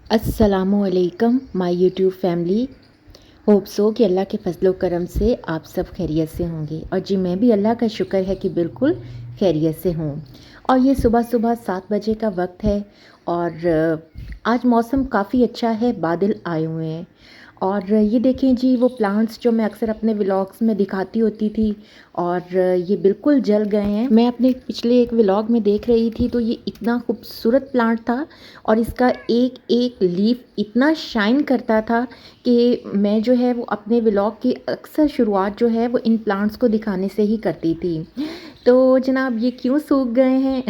अस्सलामुअलैकुम my YouTube family. Hope so कि अल्लाह के फजलो करम से आप सब खैरियत से होंगे। और जी मैं भी अल्लाह का शुक्र है कि बिल्कुल खैरियत से हूँ। और ये सुबह सुबह 7 बजे का वक्त है और आज मौसम काफ़ी अच्छा है, बादल आए हुए हैं। और ये देखें जी, वो प्लांट्स जो मैं अक्सर अपने व्लॉग्स में दिखाती होती थी और ये बिल्कुल जल गए हैं। मैं अपने पिछले एक व्लॉग में देख रही थी तो ये इतना खूबसूरत प्लांट था और इसका एक एक लीफ इतना शाइन करता था कि मैं जो है वो अपने व्लॉग की अक्सर शुरुआत जो है वो इन प्लांट्स को दिखाने से ही करती थी। तो जनाब ये क्यों सूख गए हैं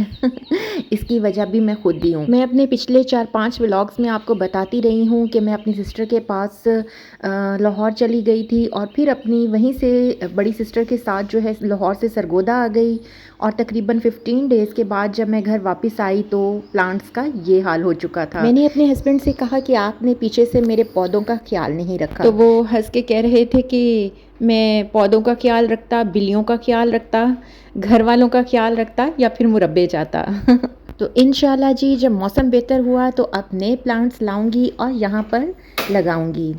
इसकी वजह भी मैं खुद ही हूँ। मैं अपने पिछले 4-5 व्लॉग्स में आपको बताती रही हूँ कि मैं अपनी सिस्टर के पास लाहौर चली गई थी और फिर अपनी वहीं से बड़ी सिस्टर के साथ जो है लाहौर से सरगोदा आ गई। और तकरीबन 15 डेज़ के बाद जब मैं घर वापस आई तो प्लांट्स का ये हाल हो चुका था। मैंने अपने हस्बैंड से कहा कि आपने पीछे से मेरे पौधों का ख्याल नहीं रखा, तो वो हंस के कह रहे थे कि मैं पौधों का ख्याल रखता, बिल्लियों का ख्याल रखता, घर वालों का ख्याल रखता या फिर मुरब्बे जाता तो इंशाल्लाह जी जब मौसम बेहतर हुआ तो अब नए प्लांट्स लाऊंगी और यहाँ पर लगाऊंगी।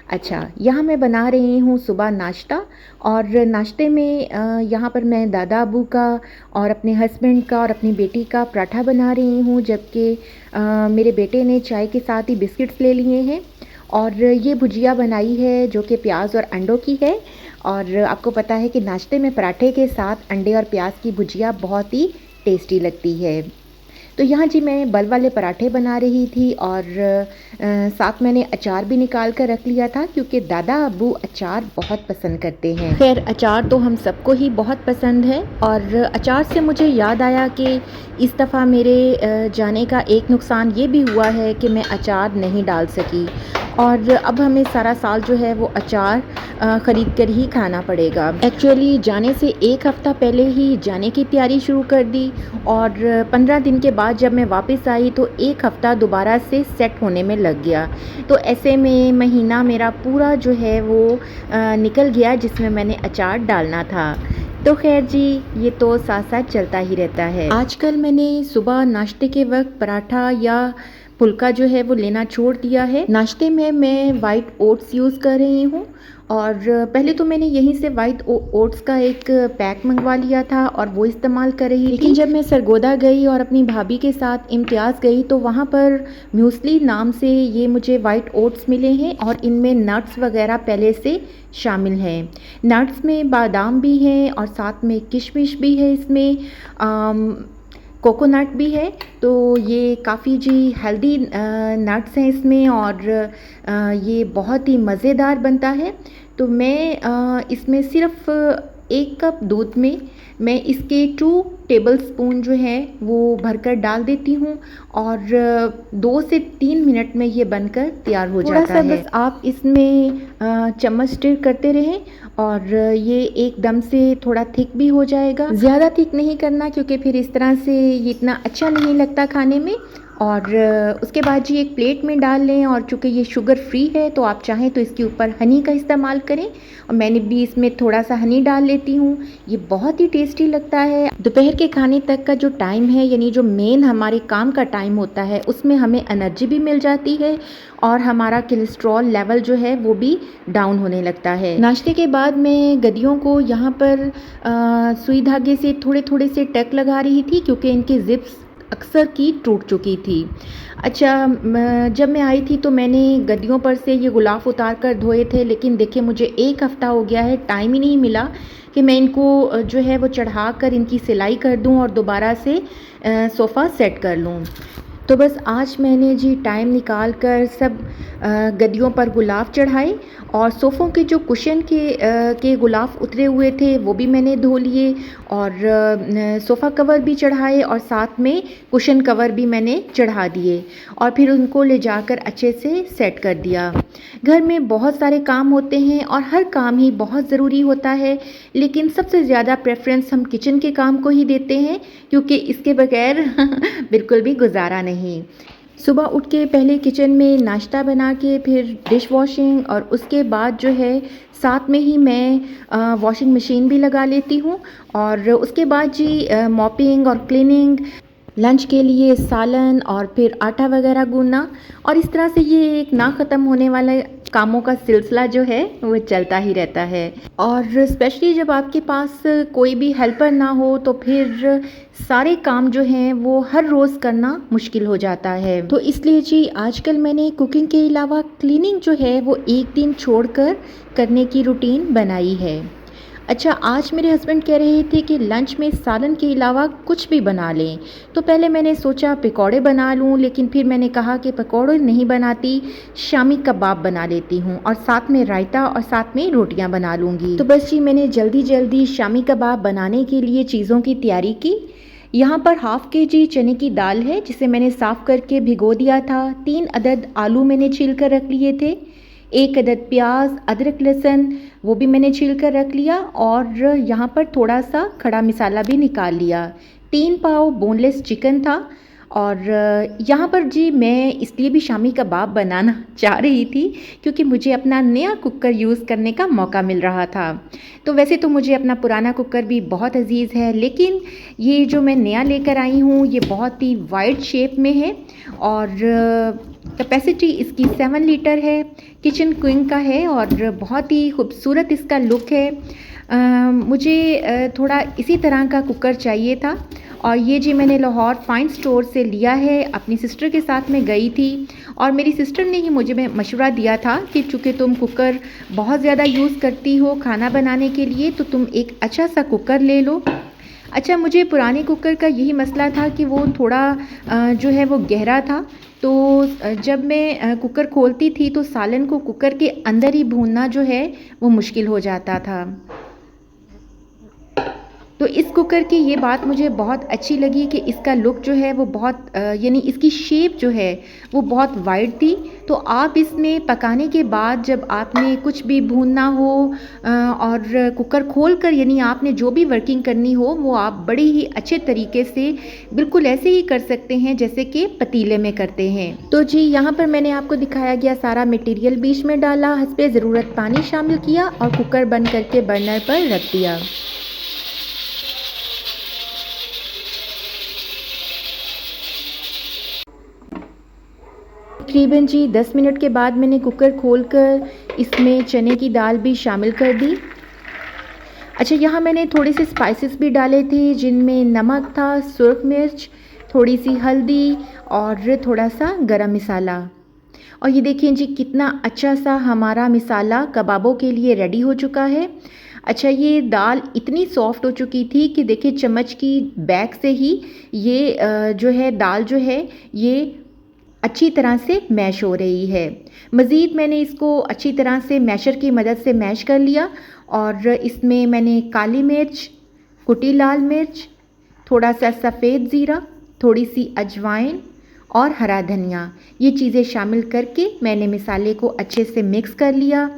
अच्छा, यहाँ मैं बना रही हूँ सुबह नाश्ता और नाश्ते में यहाँ पर मैं दादा अबू का और अपने हस्बैंड का और अपनी बेटी का पराठा बना रही हूँ, जबकि मेरे बेटे ने चाय के साथ ही बिस्किट्स ले लिए हैं। और ये भुजिया बनाई है जो कि प्याज और अंडों की है। और आपको पता है कि नाश्ते में पराठे के साथ अंडे और प्याज की भुजिया बहुत ही टेस्टी लगती है। तो यहाँ जी मैं बल वाले पराठे बना रही थी और साथ मैंने अचार भी निकाल कर रख लिया था क्योंकि दादा अब्बू अचार बहुत पसंद करते हैं। खैर अचार तो हम सबको ही बहुत पसंद है। और अचार से मुझे याद आया कि इस दफ़ा मेरे जाने का एक नुकसान ये भी हुआ है कि मैं अचार नहीं डाल सकी और अब हमें सारा साल जो है वो अचार ख़रीद कर ही खाना पड़ेगा। एक्चुअली जाने से एक हफ़्ता पहले ही जाने की तैयारी शुरू कर दी और 15 दिन के बाद जब मैं वापस आई तो एक हफ़्ता दोबारा से सेट होने में लग गया। तो ऐसे में महीना मेरा पूरा जो है वो निकल गया जिसमें मैंने अचार डालना था। तो खैर जी ये तो साथ साथ चलता ही रहता है। आजकल मैंने सुबह नाश्ते के वक्त पराठा या फुल्का जो है वो लेना छोड़ दिया है। नाश्ते में मैं वाइट ओट्स यूज़ कर रही हूँ और पहले तो मैंने यहीं से वाइट ओट्स का एक पैक मंगवा लिया था और वो इस्तेमाल कर रही थी। लेकिन जब मैं सरगोदा गई और अपनी भाभी के साथ इम्तियाज़ गई तो वहाँ पर म्यूसली नाम से ये मुझे वाइट ओट्स मिले हैं और इनमें नट्स वगैरह पहले से शामिल हैं। नट्स में बादाम भी हैं और साथ में किशमिश भी है, इसमें कोकोनट भी है। तो ये काफ़ी जी हेल्दी नट्स हैं इसमें और ये बहुत ही मज़ेदार बनता है। तो मैं इसमें सिर्फ 1 कप दूध में मैं इसके 2 टेबल स्पून जो है वो भरकर डाल देती हूँ और 2 से 3 मिनट में ये बनकर तैयार हो जाता है। बस आप इसमें चम्मच स्टिर करते रहें और ये एकदम से थोड़ा थिक भी हो जाएगा। ज़्यादा थिक नहीं करना क्योंकि फिर इस तरह से ये इतना अच्छा नहीं लगता खाने में। और उसके बाद जी एक प्लेट में डाल लें और चूँकि ये शुगर फ्री है तो आप चाहें तो इसके ऊपर हनी का इस्तेमाल करें और मैंने भी इसमें थोड़ा सा हनी डाल लेती हूँ। ये बहुत ही टेस्टी लगता है। दोपहर के खाने तक का जो टाइम है यानी जो मेन हमारे काम का टाइम होता है उसमें हमें एनर्जी भी मिल जाती है और हमारा कोलेस्ट्रॉल लेवल जो है वो भी डाउन होने लगता है। नाश्ते के बाद मैं गद्दियों को यहाँ पर सुई धागे से थोड़े थोड़े से टक लगा रही थी क्योंकि इनकी जिप्स अक्सर की टूट चुकी थी। अच्छा, जब मैं आई थी तो मैंने गद्दियों पर से ये गुलाफ उतार कर धोए थे, लेकिन देखिए मुझे एक हफ़्ता हो गया है, टाइम ही नहीं मिला कि मैं इनको जो है वो चढ़ा कर इनकी सिलाई कर दूं और दोबारा से सोफ़ा सेट कर लूं। तो बस आज मैंने जी टाइम निकाल कर सब गद्दियों पर गुलाब चढ़ाए और सोफ़ों के जो कुशन के गुलाब उतरे हुए थे वो भी मैंने धो लिए और सोफ़ा कवर भी चढ़ाए और साथ में कुशन कवर भी मैंने चढ़ा दिए और फिर उनको ले जाकर अच्छे से सेट कर दिया। घर में बहुत सारे काम होते हैं और हर काम ही बहुत ज़रूरी होता है, लेकिन सबसे ज़्यादा प्रेफरेंस हम किचन के काम को ही देते हैं क्योंकि इसके बगैर बिल्कुल भी गुजारा नहीं। सुबह उठ के पहले किचन में नाश्ता बना के फिर डिश वॉशिंग और उसके बाद जो है साथ में ही मैं वॉशिंग मशीन भी लगा लेती हूँ और उसके बाद जी मॉपिंग और क्लीनिंग लंच के लिए सालन और फिर आटा वगैरह गूँदना, और इस तरह से ये एक ना ख़त्म होने वाला कामों का सिलसिला जो है वो चलता ही रहता है। और स्पेशली जब आपके पास कोई भी हेल्पर ना हो तो फिर सारे काम जो हैं वो हर रोज़ करना मुश्किल हो जाता है। तो इसलिए जी आजकल मैंने कुकिंग के अलावा क्लीनिंग जो है वो एक दिन छोड़कर करने की रूटीन बनाई है। अच्छा, आज मेरे हस्बैंड कह रहे थे कि लंच में सालन के अलावा कुछ भी बना लें। तो पहले मैंने सोचा पकौड़े बना लूँ, लेकिन फिर मैंने कहा कि पकौड़े नहीं बनाती, शामी कबाब बना लेती हूँ और साथ में रायता और साथ में रोटियां बना लूँगी। तो बस जी मैंने जल्दी जल्दी शामी कबाब बनाने के लिए चीज़ों की तैयारी की। यहाँ पर हाफ़ केजी चने की दाल है जिसे मैंने साफ़ करके भिगो दिया था। 3 अदद आलू मैंने छील कर रख लिए थे। 1 अदद प्याज, अदरक, लहसुन वो भी मैंने छील कर रख लिया, और यहाँ पर थोड़ा सा खड़ा मसाला भी निकाल लिया। 3 पाव बोनलेस चिकन था, और यहाँ पर जी मैं इसलिए भी शामी कबाब बनाना चाह रही थी क्योंकि मुझे अपना नया कुकर यूज़ करने का मौका मिल रहा था। तो वैसे तो मुझे अपना पुराना कुकर भी बहुत अजीज़ है, लेकिन ये जो मैं नया लेकर आई हूँ ये बहुत ही वाइड शेप में है, और कैपेसिटी इसकी 7 लीटर है, किचन क्वीन का है, और बहुत ही खूबसूरत इसका लुक है। मुझे थोड़ा इसी तरह का कुकर चाहिए था, और ये जी मैंने लाहौर फाइन स्टोर से लिया है। अपनी सिस्टर के साथ मैं गई थी और मेरी सिस्टर ने ही मुझे मशवरा दिया था कि चूँकि तुम कुकर बहुत ज़्यादा यूज़ करती हो खाना बनाने के लिए, तो तुम एक अच्छा सा कुकर ले लो। अच्छा, मुझे पुराने कुकर का यही मसला था कि वो थोड़ा जो है वो गहरा था, तो जब मैं कुकर खोलती थी तो सालन को कुकर के अंदर ही भूनना जो है वो मुश्किल हो जाता था। तो इस कुकर की ये बात मुझे बहुत अच्छी लगी कि इसका लुक जो है वो बहुत यानी इसकी शेप जो है वो बहुत वाइड थी। तो आप इसमें पकाने के बाद जब आपने कुछ भी भूनना हो और कुकर खोलकर यानी आपने जो भी वर्किंग करनी हो वो आप बड़े ही अच्छे तरीके से बिल्कुल ऐसे ही कर सकते हैं जैसे कि पतीले में करते हैं। तो जी यहाँ पर मैंने आपको दिखाया गया सारा मटेरियल बीच में डाला, हस्बे ज़रूरत पानी शामिल किया और कुकर बंद करके बर्नर पर रख दिया। तकरीबन जी 10 मिनट के बाद मैंने कुकर खोलकर इसमें चने की दाल भी शामिल कर दी। अच्छा, यहाँ मैंने थोड़े से स्पाइसेस भी डाले थे जिनमें नमक था, सुर्ख मिर्च, थोड़ी सी हल्दी और थोड़ा सा गरम मसाला। और ये देखिए जी कितना अच्छा सा हमारा मसाला कबाबों के लिए रेडी हो चुका है। अच्छा, ये दाल इतनी सॉफ्ट हो चुकी थी कि देखिए चम्मच की बैक से ही ये जो है दाल जो है ये अच्छी तरह से मैश हो रही है। मज़ीद मैंने इसको अच्छी तरह से मैशर की मदद से मैश कर लिया, और इसमें मैंने काली मिर्च, कुटी लाल मिर्च, थोड़ा सा सफ़ेद ज़ीरा, थोड़ी सी अजवाइन और हरा धनिया ये चीज़ें शामिल करके मैंने मसाले को अच्छे से मिक्स कर लिया।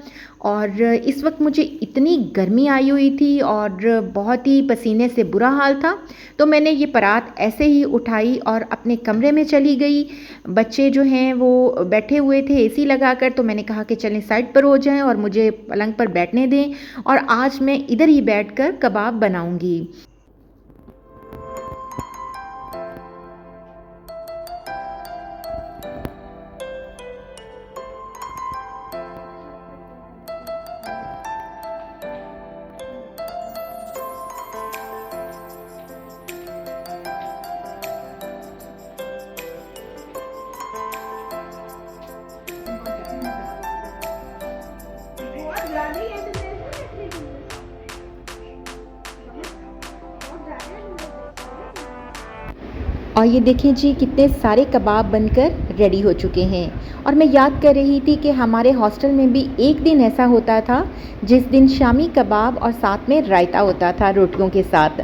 और इस वक्त मुझे इतनी गर्मी आई हुई थी और बहुत ही पसीने से बुरा हाल था, तो मैंने ये परात ऐसे ही उठाई और अपने कमरे में चली गई। बच्चे जो हैं वो बैठे हुए थे एसी लगाकर, तो मैंने कहा कि चलें साइड पर हो जाएं और मुझे पलंग पर बैठने दें, और आज मैं इधर ही बैठकर कबाब बनाऊंगी। और ये देखें जी कितने सारे कबाब बनकर रेडी हो चुके हैं। और मैं याद कर रही थी कि हमारे हॉस्टल में भी एक दिन ऐसा होता था जिस दिन शामी कबाब और साथ में रायता होता था रोटियों के साथ।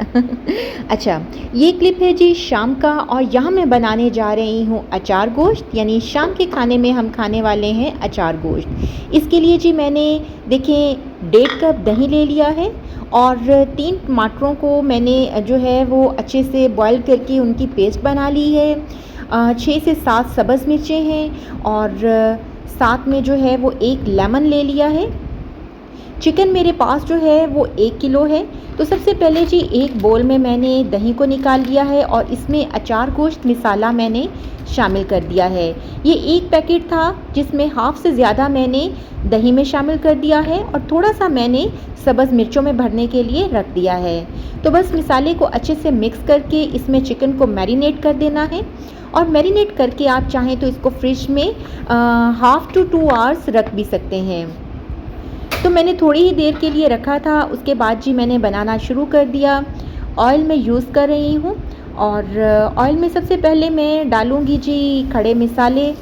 अच्छा, ये क्लिप है जी शाम का, और यहाँ मैं बनाने जा रही हूँ अचार गोश्त, यानी शाम के खाने में हम खाने वाले हैं अचार गोश्त। इसके लिए जी मैंने देखें 1.5 कप दही ले लिया है, और 3 टमाटरों को मैंने जो है वो अच्छे से बॉईल करके उनकी पेस्ट बना ली है। 6 से 7 सब्ज़ मिर्चें हैं, और साथ में जो है वो 1 लेमन ले लिया है। चिकन मेरे पास जो है वो 1 किलो है। तो सबसे पहले जी एक बोल में मैंने दही को निकाल लिया है और इसमें अचार गोश्त मसाला मैंने शामिल कर दिया है। ये एक पैकेट था जिसमें हाफ़ से ज़्यादा मैंने दही में शामिल कर दिया है और थोड़ा-सा मैंने सब्ज़ मिर्चों में भरने के लिए रख दिया है। तो बस मसाले को अच्छे से मिक्स करके इसमें चिकन को मैरिनेट कर देना है और मैरिनेट करके आप चाहें तो इसको फ्रिज में हाफ़ टू 2 आवर्स रख भी सकते हैं। तो मैंने थोड़ी ही देर के लिए रखा था, उसके बाद जी मैंने बनाना शुरू कर दिया। ऑयल मैं यूज़ कर रही हूँ और ऑयल में सबसे पहले मैं डालूँगी जी खड़े मसाले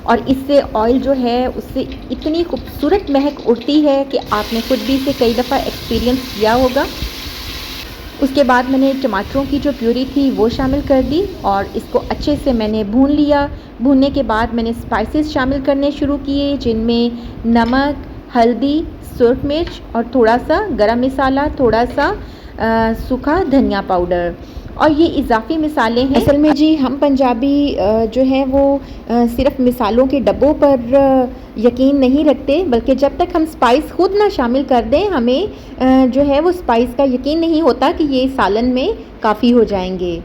और इससे ऑयल जो है उससे इतनी खूबसूरत महक उड़ती है कि आपने खुद भी इसे कई दफ़ा एक्सपीरियंस किया होगा। उसके बाद मैंने टमाटरों की जो प्यूरी थी वो शामिल कर दी और इसको अच्छे से मैंने भून लिया। भूनने के बाद मैंने स्पाइसेस शामिल करने शुरू किए जिनमें नमक, हल्दी, सुरख मिर्च और थोड़ा-सा गरम मसाला, थोड़ा-सा सूखा धनिया पाउडर और ये इज़ाफ़ी मसाले हैं। असल में जी हम पंजाबी जो हैं वो सिर्फ़ मसालों के डब्बों पर यकीन नहीं रखते, बल्कि जब तक हम स्पाइस खुद ना शामिल कर दें हमें जो है वो स्पाइस का यकीन नहीं होता कि ये सालन में काफ़ी हो जाएंगे।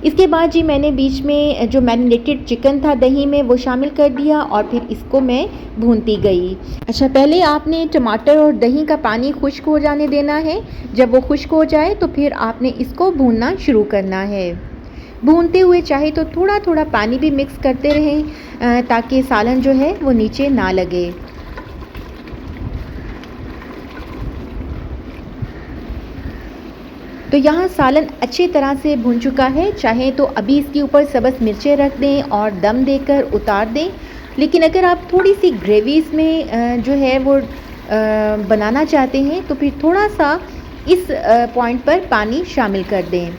इसके बाद जी मैंने बीच में जो मैरिनेटेड चिकन था दही में वो शामिल कर दिया और फिर इसको मैं भूनती गई। अच्छा, पहले आपने टमाटर और दही का पानी खुश्क हो जाने देना है। जब वो खुश्क हो जाए तो फिर आपने इसको भूनना शुरू करना है। भूनते हुए चाहे तो थोड़ा थोड़ा पानी भी मिक्स करते रहें ताकि सालन जो है वो नीचे ना लगे। तो यहाँ सालन अच्छी तरह से भुन चुका है। चाहे तो अभी इसके ऊपर सब्ज़ मिर्चें रख दें और दम देकर उतार दें, लेकिन अगर आप थोड़ी सी ग्रेवी इसमें जो है वो बनाना चाहते हैं तो फिर थोड़ा सा इस पॉइंट पर पानी शामिल कर दें।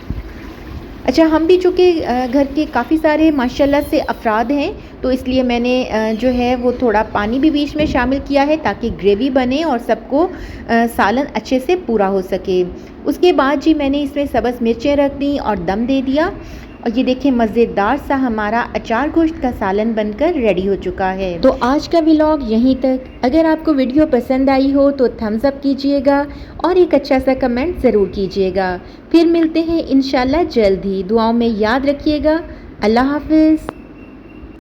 अच्छा, हम भी चूँकि घर के काफ़ी सारे माशाल्लाह से अफराद हैं तो इसलिए मैंने जो है वो थोड़ा पानी भी बीच में शामिल किया है ताकि ग्रेवी बने और सबको सालन अच्छे से पूरा हो सके। उसके बाद जी मैंने इसमें सब्ज़ मिर्चें रख दी और दम दे दिया और ये देखें मज़ेदार सा हमारा अचार गोश्त का सालन बनकर रेडी हो चुका है। तो आज का व्लॉग यहीं तक। अगर आपको वीडियो पसंद आई हो तो थम्स अप कीजिएगा और एक अच्छा सा कमेंट ज़रूर कीजिएगा। फिर मिलते हैं इंशाल्लाह जल्द ही। दुआओं में याद रखिएगा। अल्लाह हाफ़िज़।